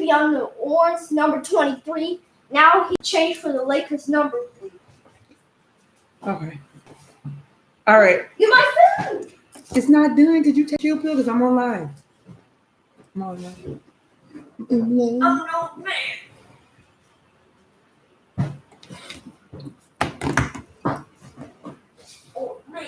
be on the Orange number 23. Now he changed for the Lakers number 3. Okay. All right. Get my food. It's not done. Did you take your pill? Because I'm on live. I'm on live. I'm an old man. Old man.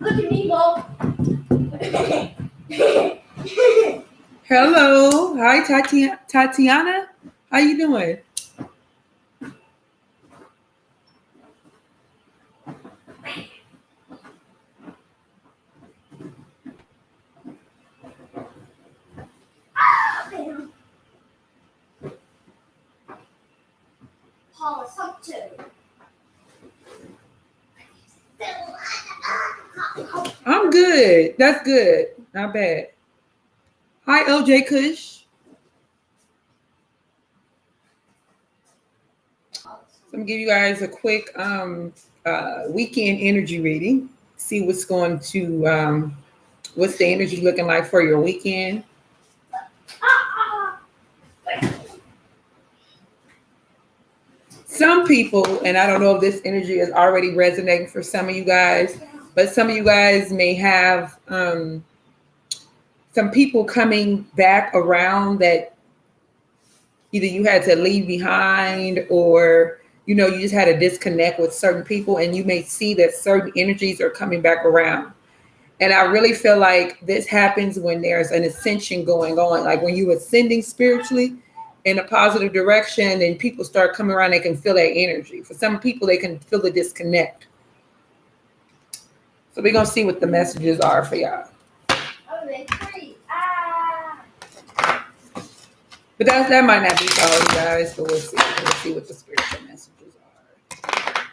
Look at me, Bo. Hello. Hi, Tatiana. How you doing? Paula's up too. I'm good. That's good. Not bad. Hi, LJ Kush. So I'm gonna give you guys a quick weekend energy reading. See what's going to what's the energy looking like for your weekend. Some people, and I don't know if this energy is already resonating for some of you guys, but some of you guys may have some people coming back around that either you had to leave behind or, you know, you just had a disconnect with certain people, and you may see that certain energies are coming back around. And I really feel like this happens when there's an ascension going on, like when you're ascending spiritually in a positive direction and people start coming around, they can feel that energy. For some people, they can feel the disconnect. So we're going to see what the messages are for y'all. But that might not be for all you guys, but we'll see. We'll see what the spiritual messages are.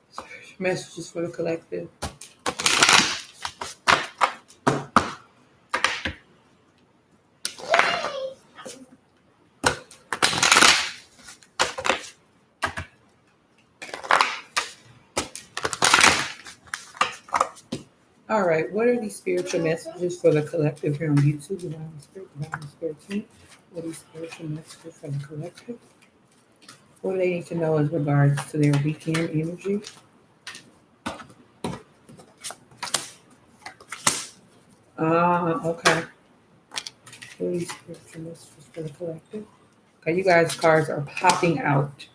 Spiritual messages for the collective. All right, what are these spiritual messages for the collective here on YouTube? Divine Spirit Team. What are these spiritual messages for the collective? What do they need to know as regards to their weekend energy? Okay. What are these spiritual messages for the collective? Okay, you guys' cards are popping out.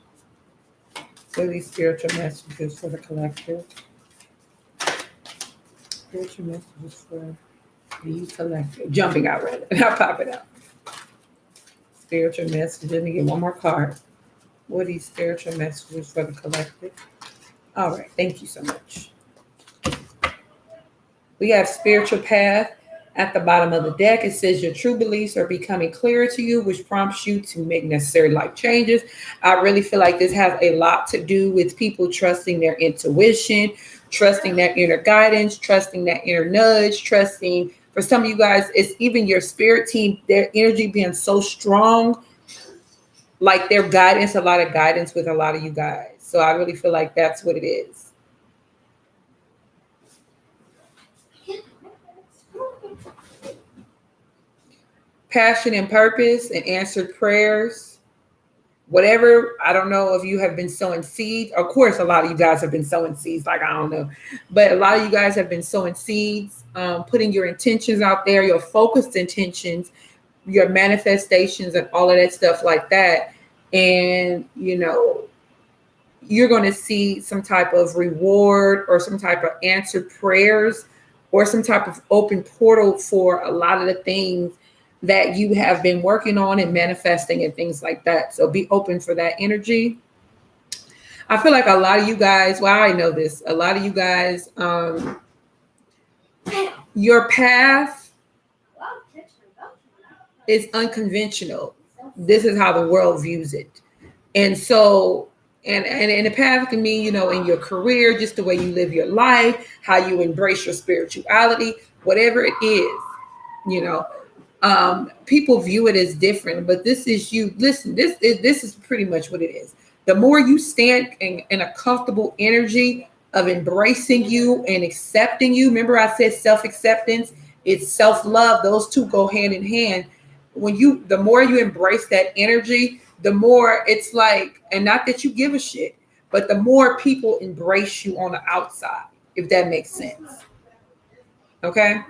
What are these spiritual messages for the collective? Spiritual messages for the collective. Jumping out, rather. Not popping out. Spiritual messages. Let me get one more card. What are these spiritual messages for the collective? All right. Thank you so much. We have spiritual path at the bottom of the deck. It says your true beliefs are becoming clearer to you, which prompts you to make necessary life changes. I really feel like this has a lot to do with people trusting their intuition, trusting that inner guidance, trusting that inner nudge, trusting, for some of you guys, it's even your spirit team, their energy being so strong, like their guidance, a lot of guidance with a lot of you guys. So I really feel like that's what it is. Passion and purpose and answered prayers. Whatever, I don't know if you have been sowing seeds. Of course, a lot of you guys have been sowing seeds, like I don't know. But a lot of you guys have been sowing seeds, putting your intentions out there, your focused intentions, your manifestations and all of that stuff like that. And, you know, you're going to see some type of reward or some type of answered prayers or some type of open portal for a lot of the things that you have been working on and manifesting and things like that. So be open for that energy. I feel like a lot of you guys, well, I know this, a lot of you guys, your path is unconventional. This is how the world views it. And so, and the path can mean, you know, in your career, just the way you live your life, how you embrace your spirituality, whatever it is, you know. People view it as different, but this is you. Listen, this is pretty much what it is. The more you stand in a comfortable energy of embracing you and accepting you. Remember I said self-acceptance, it's self-love. Those two go hand in hand. The more you embrace that energy, the more it's like, and not that you give a shit, but the more people embrace you on the outside, if that makes sense. Okay?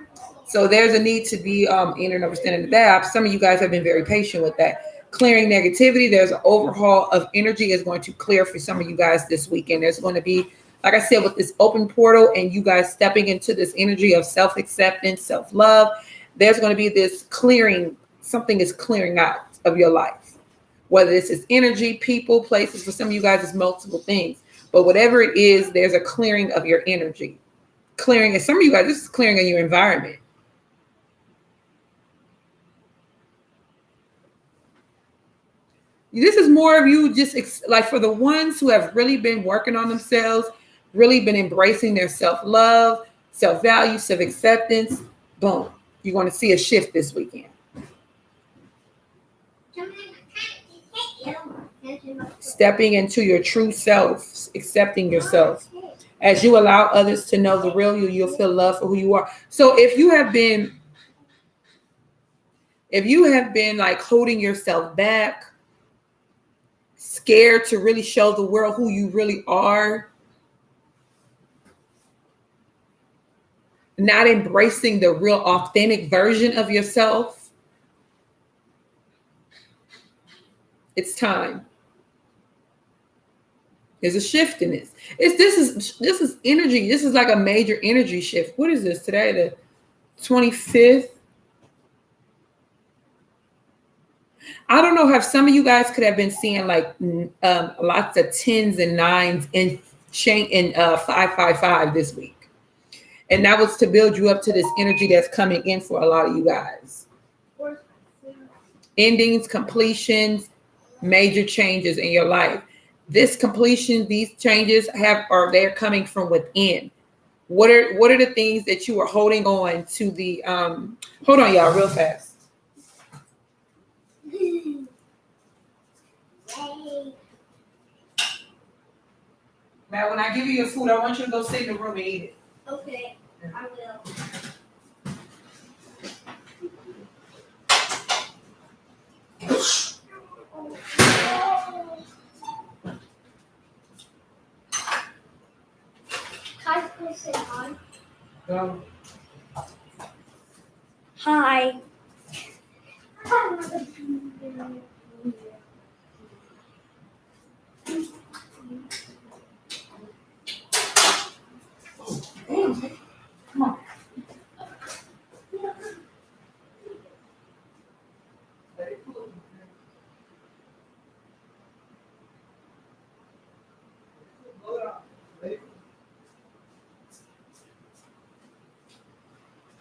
So there's a need to be in and understanding that. Some of you guys have been very patient with that. Clearing negativity, there's an overhaul of energy is going to clear for some of you guys this weekend. There's going to be, like I said, with this open portal and you guys stepping into this energy of self-acceptance, self-love, there's going to be this clearing. Something is clearing out of your life. Whether this is energy, people, places, for some of you guys, it's multiple things. But whatever it is, there's a clearing of your energy. Clearing, and some of you guys, this is clearing in your environment. This is more of you just like for the ones who have really been working on themselves, really been embracing their self-love, self-value, self-acceptance. Boom. You're going to see a shift this weekend. Stepping into your true self, accepting yourself. As you allow others to know the real you, you'll feel love for who you are. So if you have been like holding yourself back, scared to really show the world who you really are, not embracing the real authentic version of yourself, it's time. There's a shift in this. This is energy. This is like a major energy shift. What is this today? The 25th. I don't know if some of you guys could have been seeing like lots of 10s and 9s in 555 this week. And that was to build you up to this energy that's coming in for a lot of you guys. Endings, completions, major changes in your life. This completion, these changes they're coming from within. What are the things that you are holding on to the hold on y'all real fast. Now when I give you your food, I want you to go sit in the room and eat it. Okay, I will. Can I say hi? Hi. Come on.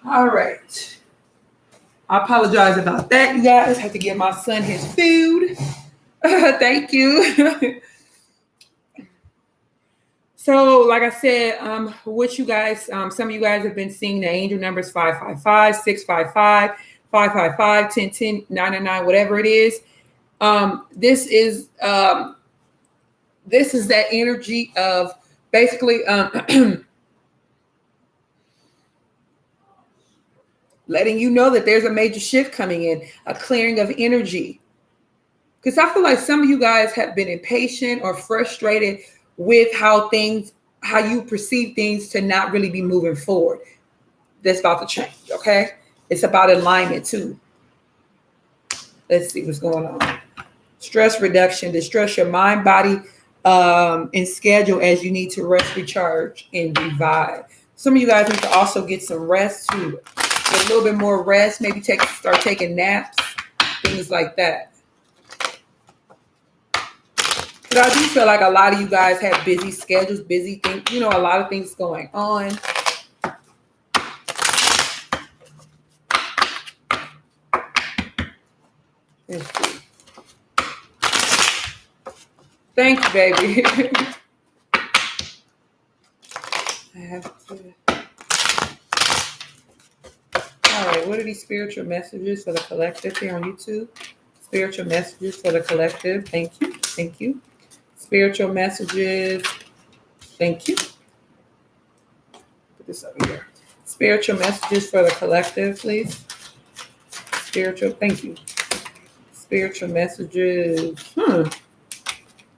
All right. I apologize about that, you guys. I have to give my son his food. Thank you. So, like I said, what you guys, some of you guys have been seeing the angel numbers 555, 655, 555, 1010, 999, whatever it is. This is that energy of basically letting you know that there's a major shift coming in, a clearing of energy. Because I feel like some of you guys have been impatient or frustrated with how you perceive things to not really be moving forward. That's about to change, okay? It's about alignment too. Let's see what's going on. Stress reduction, distress your mind, body, and schedule as you need to rest, recharge, and revive. Some of you guys need to also get some rest too. Get a little bit more rest, maybe start taking naps, things like that. But I do feel like a lot of you guys have busy schedules, busy things, a lot of things going on. Let's see. Thank you, baby. I have to. All right, what are these spiritual messages for the collective here on YouTube? Spiritual messages for the collective. Thank you. Thank you. Spiritual messages. Thank you. this over here. Spiritual messages for the collective, please. Spiritual, thank you. Spiritual messages.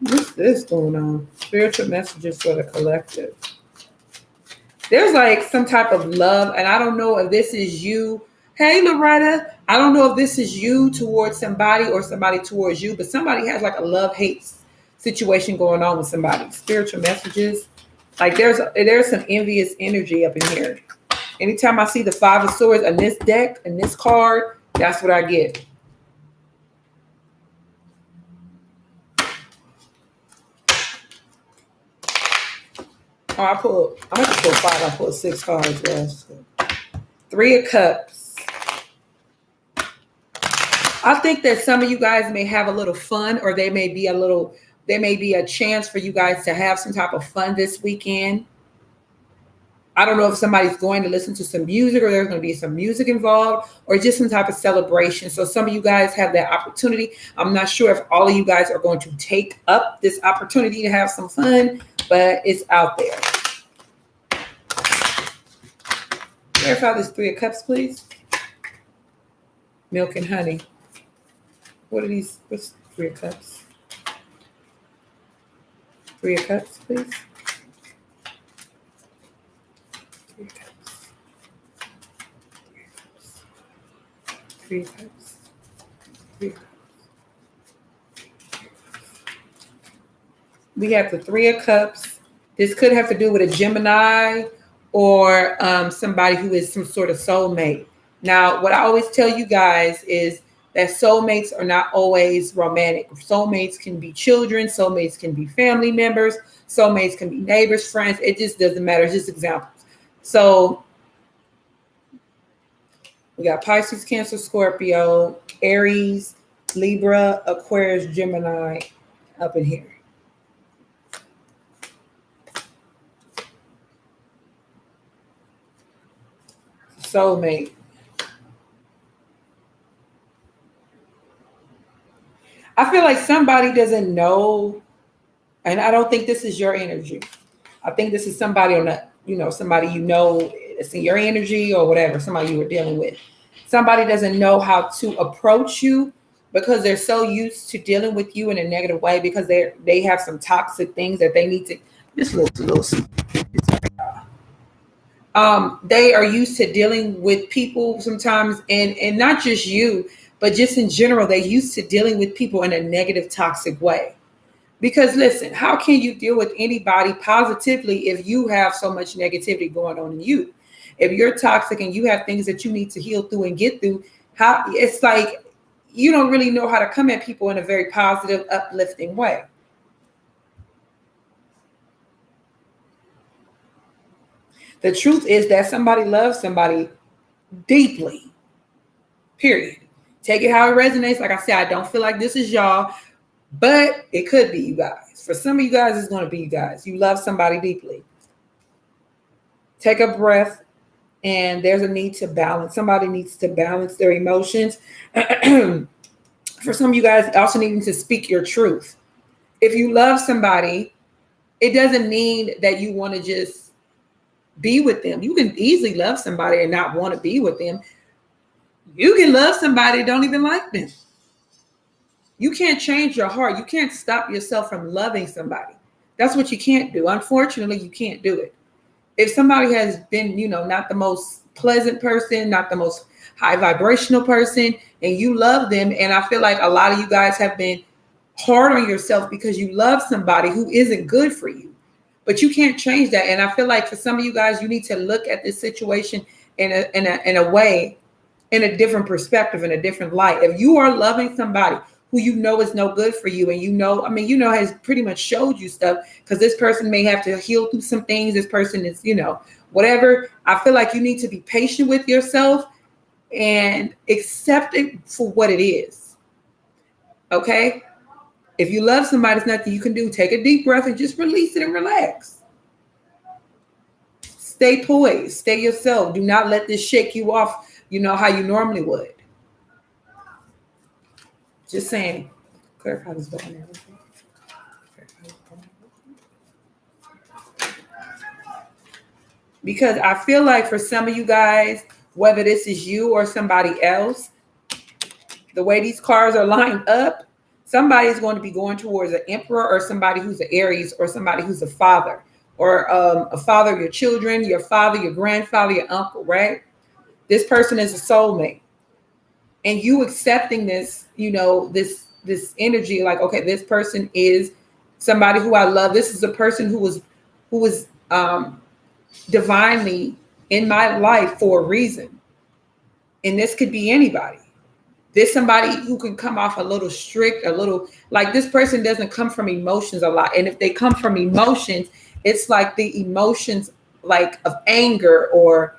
What's this going on? Spiritual messages for the collective. There's like some type of love, and I don't know if this is you. Hey, Loretta. I don't know if this is you towards somebody or somebody towards you, but somebody has like a love-hate situation going on with somebody. Spiritual messages. Like there's some envious energy up in here. Anytime I see the Five of Swords in this deck, in this card, that's what I get. Oh, I'm going to pull 5. I pulled 6 cards. Yes. 3 of Cups. I think that some of you guys may have a little fun, or there may be a chance for you guys to have some type of fun this weekend. I don't know if somebody's going to listen to some music, or there's going to be some music involved, or just some type of celebration. So some of you guys have that opportunity. I'm not sure if all of you guys are going to take up this opportunity to have some fun, but it's out there. Verify this 3 of Cups, please. Milk and honey. What are these? What's 3 of Cups? 3 of Cups, please. 3 of Cups. 3 of Cups. 3 of Cups. We have the 3 of Cups. This could have to do with a Gemini or somebody who is some sort of soulmate. Now, what I always tell you guys is that soulmates are not always romantic. Soulmates can be children. Soulmates can be family members. Soulmates can be neighbors, friends. It just doesn't matter. It's just examples. So we got Pisces, Cancer, Scorpio, Aries, Libra, Aquarius, Gemini up in here. Soulmate. I feel like somebody doesn't know, and I don't think this is your energy. I think this is somebody on that, somebody it's in your energy or whatever, somebody you were dealing with. Somebody doesn't know how to approach you because they're so used to dealing with you in a negative way because they have some toxic things that they need to. This little. They are used to dealing with people sometimes, and not just you, but just in general, they're used to dealing with people in a negative, toxic way. Because listen, how can you deal with anybody positively if you have so much negativity going on in you? If you're toxic and you have things that you need to heal through and get through, it's like you don't really know how to come at people in a very positive, uplifting way. The truth is that somebody loves somebody deeply, period. Take it how it resonates. Like I said, I don't feel like this is y'all, but it could be you guys. For some of you guys, it's going to be you guys. You love somebody deeply. Take a breath, and there's a need to balance. Somebody needs to balance their emotions. For some of you guys, also needing to speak your truth. If you love somebody, it doesn't mean that you want to just be with them. You can easily love somebody and not want to be with them. You can love somebody and don't even like them. You can't change your heart. You can't stop yourself from loving somebody. That's what you can't do. Unfortunately, you can't do it. If somebody has been, not the most pleasant person, not the most high vibrational person, and you love them, and I feel like a lot of you guys have been hard on yourself because you love somebody who isn't good for you. But you can't change that. And I feel like for some of you guys, you need to look at this situation in a way, in a different perspective, in a different light. If you are loving somebody who is no good for you, and has pretty much showed you stuff, because this person may have to heal through some things. This person is, whatever. I feel like you need to be patient with yourself and accept it for what it is. Okay? If you love somebody, there's nothing you can do. Take a deep breath and just release it and relax. Stay poised. Stay yourself. Do not let this shake you off, how you normally would. Just saying. Clarify this button. Because I feel like for some of you guys, whether this is you or somebody else, the way these cards are lined up, somebody is going to be going towards an emperor or somebody who's an Aries or somebody who's a father or a father of your children, your father, your grandfather, your uncle, right? This person is a soulmate. And you accepting this, this energy, like, okay, this person is somebody who I love. This is a person who was divinely in my life for a reason. And this could be anybody. There's somebody who can come off a little strict, a little like this person doesn't come from emotions a lot. And if they come from emotions, it's like the emotions like of anger or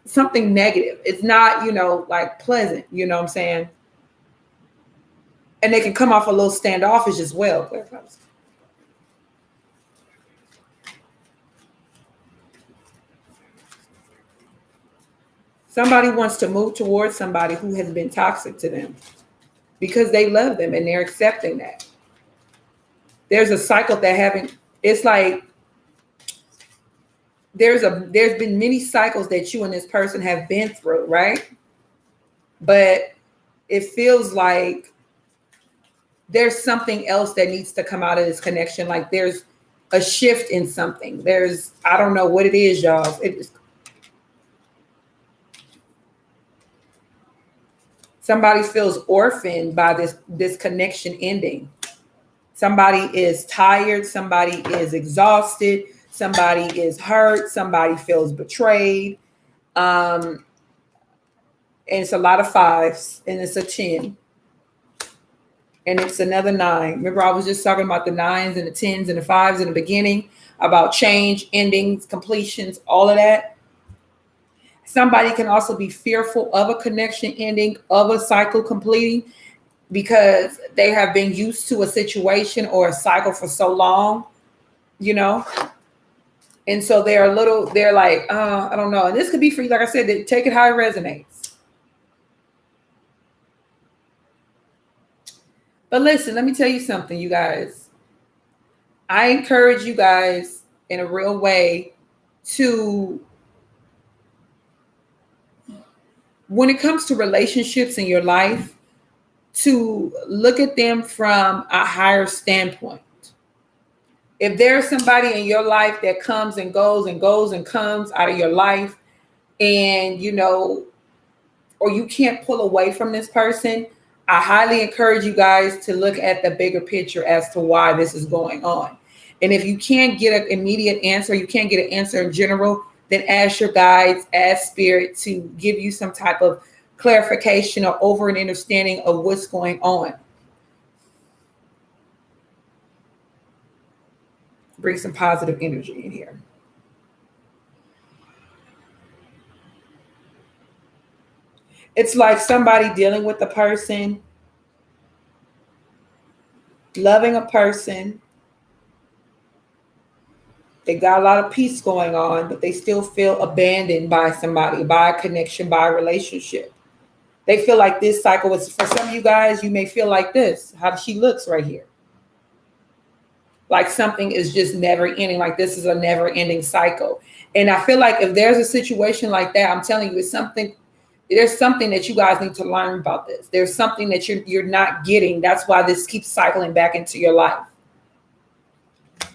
something negative. It's not, like pleasant, you know what I'm saying? And they can come off a little standoffish as well. Somebody wants to move towards somebody who has been toxic to them because they love them and they're accepting that. There's a cycle it's like there's been many cycles that you and this person have been through, right? But it feels like there's something else that needs to come out of this connection. Like there's a shift in something. I don't know what it is, y'all. Somebody feels orphaned by this connection ending. Somebody is tired. Somebody is exhausted. Somebody is hurt. Somebody feels betrayed. And it's a lot of 5s and it's a 10. And it's another 9. Remember, I was just talking about the 9s and the 10s and the 5s in the beginning about change, endings, completions, all of that. Somebody can also be fearful of a connection ending, of a cycle completing, because they have been used to a situation or a cycle for so long, And so they're like, I don't know. And this could be for you, like I said, take it how it resonates. But listen, let me tell you something, you guys. I encourage you guys in a real way to, when it comes to relationships in your life, to look at them from a higher standpoint. If there's somebody in your life that comes and goes and goes and comes out of your life and, or you can't pull away from this person, I highly encourage you guys to look at the bigger picture as to why this is going on. And if you can't get an immediate answer, you can't get an answer in general, then ask your guides, ask spirit to give you some type of clarification or over an understanding of what's going on. Bring some positive energy in here. It's like somebody dealing with a person, loving a person. They got a lot of peace going on, but they still feel abandoned by somebody, by a connection, by a relationship. They feel like this cycle is, for some of you guys, you may feel like this, how she looks right here. Like something is just never ending, like this is a never ending cycle. And I feel like if there's a situation like that, I'm telling you, there's something that you guys need to learn about this. There's something that you're not getting. That's why this keeps cycling back into your life.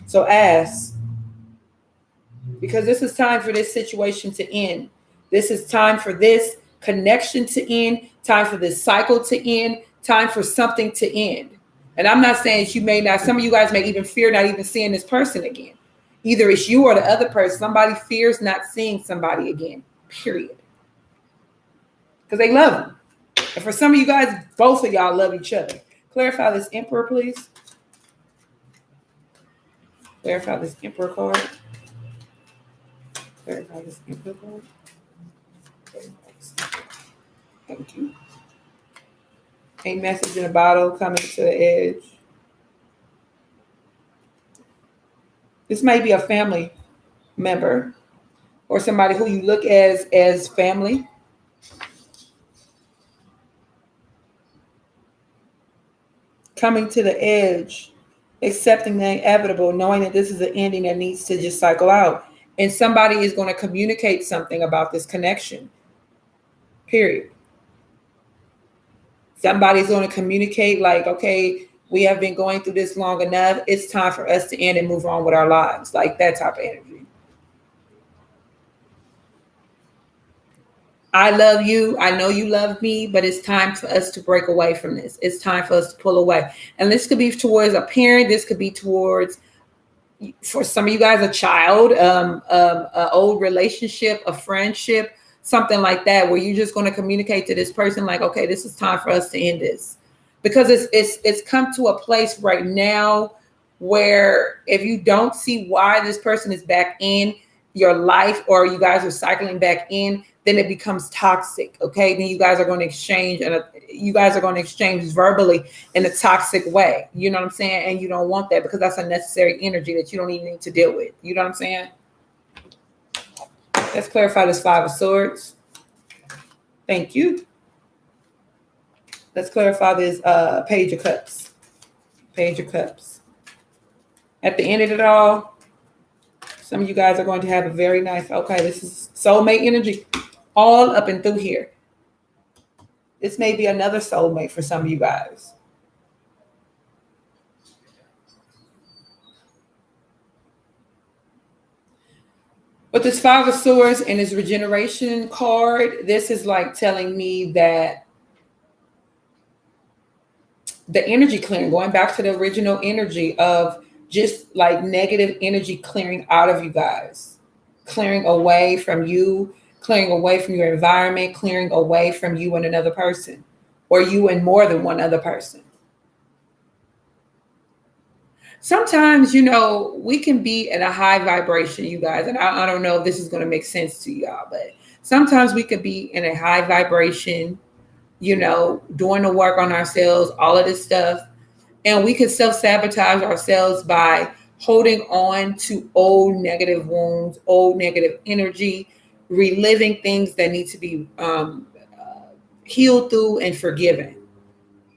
So ask, because this is time for this situation to end. This is time for this connection to end, time for this cycle to end, time for something to end. And I'm not saying you may not, some of you guys may even fear not even seeing this person again. Either it's you or the other person. Somebody fears not seeing somebody again, period. Because they love them. And for some of you guys, both of y'all love each other. Clarify this Emperor, please. Clarify this Emperor card. Clarify this Emperor card. Thank you. A message in a bottle coming to the edge. This may be a family member or somebody who you look as family. Coming to the edge, accepting the inevitable, knowing that this is an ending that needs to just cycle out. And somebody is going to communicate something about this connection. Period. Somebody's going to communicate like, okay, we have been going through this long enough. It's time for us to end and move on with our lives. Like that type of energy. I love you. I know you love me, but it's time for us to break away from this. It's time for us to pull away. And this could be towards a parent. This could be towards, for some of you guys, a child, an old relationship, a friendship, something like that, where you're just going to communicate to this person like, okay, this is time for us to end this. Because it's come to a place right now where if you don't see why this person is back in your life, or you guys are cycling back in, then it becomes toxic. Okay, then you guys are going to exchange, and you guys are going to exchange verbally in a toxic way. You know what I'm saying? And you don't want that, because that's unnecessary energy that you don't even need to deal with. You know what I'm saying? Let's clarify this Five of Swords. Thank you. Let's clarify this Page of Cups. Page of Cups. At the end of it all, some of you guys are going to have a very nice, okay, this is soulmate energy all up and through here. This may be another soulmate for some of you guys. But this Five of Swords and this regeneration card, this is like telling me that the energy clearing, going back to the original energy of just like negative energy clearing out of you guys, clearing away from you, clearing away from your environment, clearing away from you and another person, or you and more than one other person. Sometimes, you know, we can be at a high vibration, you guys, and I don't know if this is going to make sense to y'all, but sometimes we could be in a high vibration, you know, doing the work on ourselves, all of this stuff. And we could self-sabotage ourselves by holding on to old negative wounds, old negative energy, reliving things that need to be healed through and forgiven.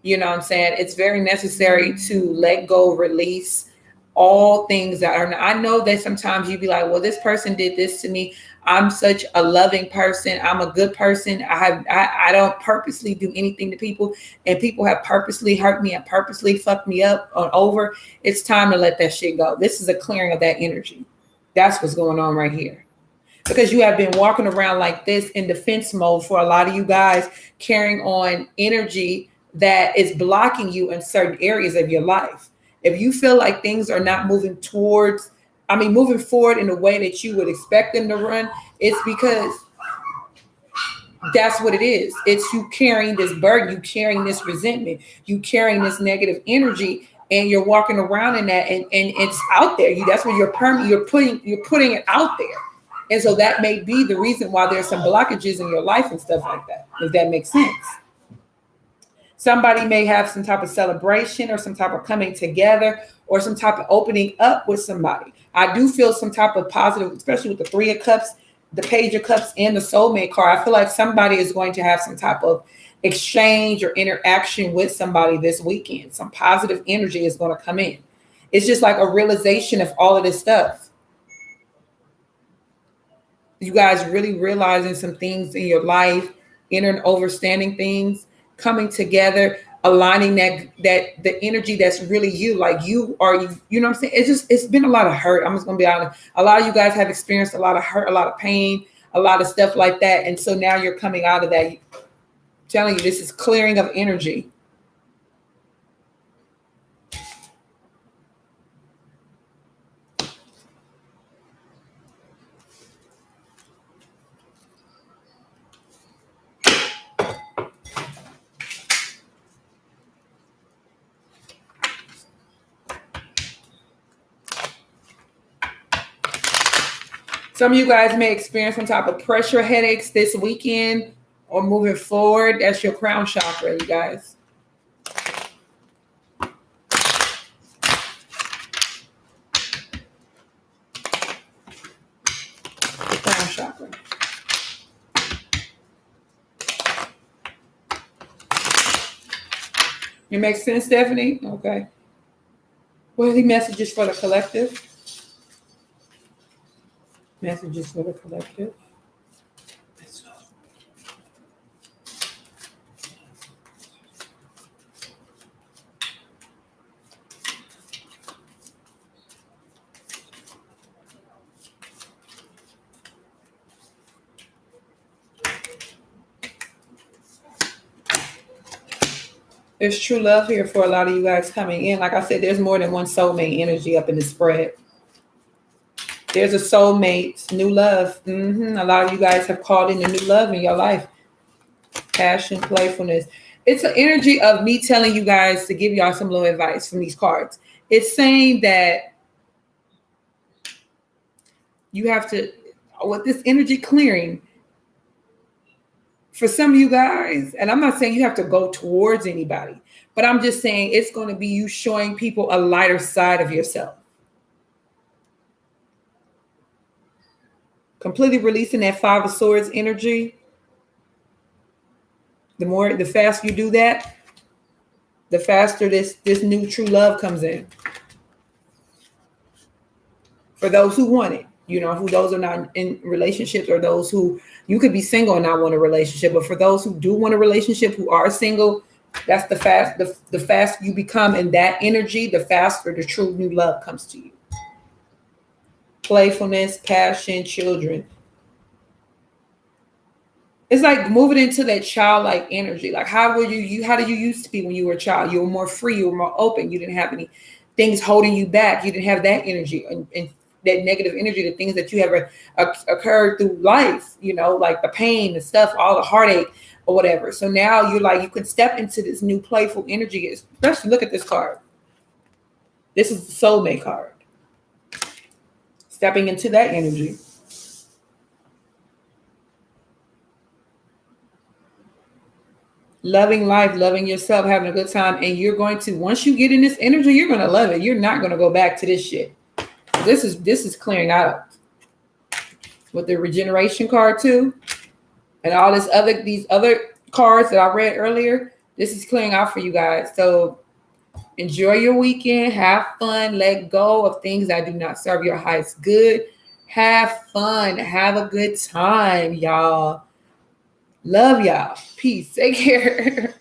You know what I'm saying? It's very necessary to let go, release all things that are. I know that sometimes you'd be like, well, this person did this to me. I'm such a loving person. I'm a good person. I don't purposely do anything to people, and people have purposely hurt me and purposely fucked me up or over. It's time to let that shit go. This is a clearing of that energy. That's what's going on right here. Because you have been walking around like this in defense mode for a lot of you guys, carrying on energy that is blocking you in certain areas of your life. If you feel like things are not moving moving forward in the way that you would expect them to run, it's because that's what it is. It's you carrying this burden, you carrying this resentment, you carrying this negative energy, and you're walking around in that, and it's out there. That's what you're putting it out there. And so that may be the reason why there's some blockages in your life and stuff like that, if that makes sense. Somebody may have some type of celebration or some type of coming together or some type of opening up with somebody. I do feel some type of positive, especially with the Three of Cups, the Page of Cups, and the Soulmate card. I feel like somebody is going to have some type of exchange or interaction with somebody this weekend. Some positive energy is going to come in. It's just like a realization of all of this stuff. You guys really realizing some things in your life, inner and overstanding things, coming together, aligning that the energy that's really you, like you are, you know what I'm saying? It's been a lot of hurt. I'm just gonna be honest. A lot of you guys have experienced a lot of hurt, a lot of pain, a lot of stuff like that. And so now you're coming out of that. I'm telling you, this is clearing of energy. Some of you guys may experience some type of pressure headaches this weekend or moving forward. That's your crown chakra, you guys. Crown chakra. It makes sense, Stephanie? Okay. What are the messages for the collective? Messages for the collective. There's true love here for a lot of you guys coming in. Like I said, there's more than one soulmate energy up in the spread. There's a soulmate, new love. A lot of you guys have called in a new love in your life. Passion, playfulness. It's an energy of me telling you guys to give y'all some little advice from these cards. It's saying that you have to, with this energy clearing, for some of you guys, and I'm not saying you have to go towards anybody, but I'm just saying it's going to be you showing people a lighter side of yourself. Completely releasing that Five of Swords energy. The faster you do that, the faster this new true love comes in. For those who want it, who those are not in relationships, or those who, you could be single and not want a relationship, but for those who do want a relationship, who are single, that's the faster you become in that energy, the faster the true new love comes to you. Playfulness, passion, children. It's like moving into that childlike energy. Like how did you used to be when you were a child? You were more free, you were more open, you didn't have any things holding you back, you didn't have that energy and that negative energy, the things that you have occurred through life, like the pain, the stuff, all the heartache or whatever. So now you can step into this new playful energy. Especially look at this card. This is the soulmate card. Stepping into that energy. Loving life, loving yourself, having a good time. And you're going to, once you get in this energy, you're going to love it. You're not going to go back to this shit. This is clearing out with the regeneration card too. And all these other cards that I read earlier. This is clearing out for you guys. So enjoy your weekend. Have fun. Let go of things that do not serve your highest good. Have fun. Have a good time, y'all. Love y'all. Peace. Take care.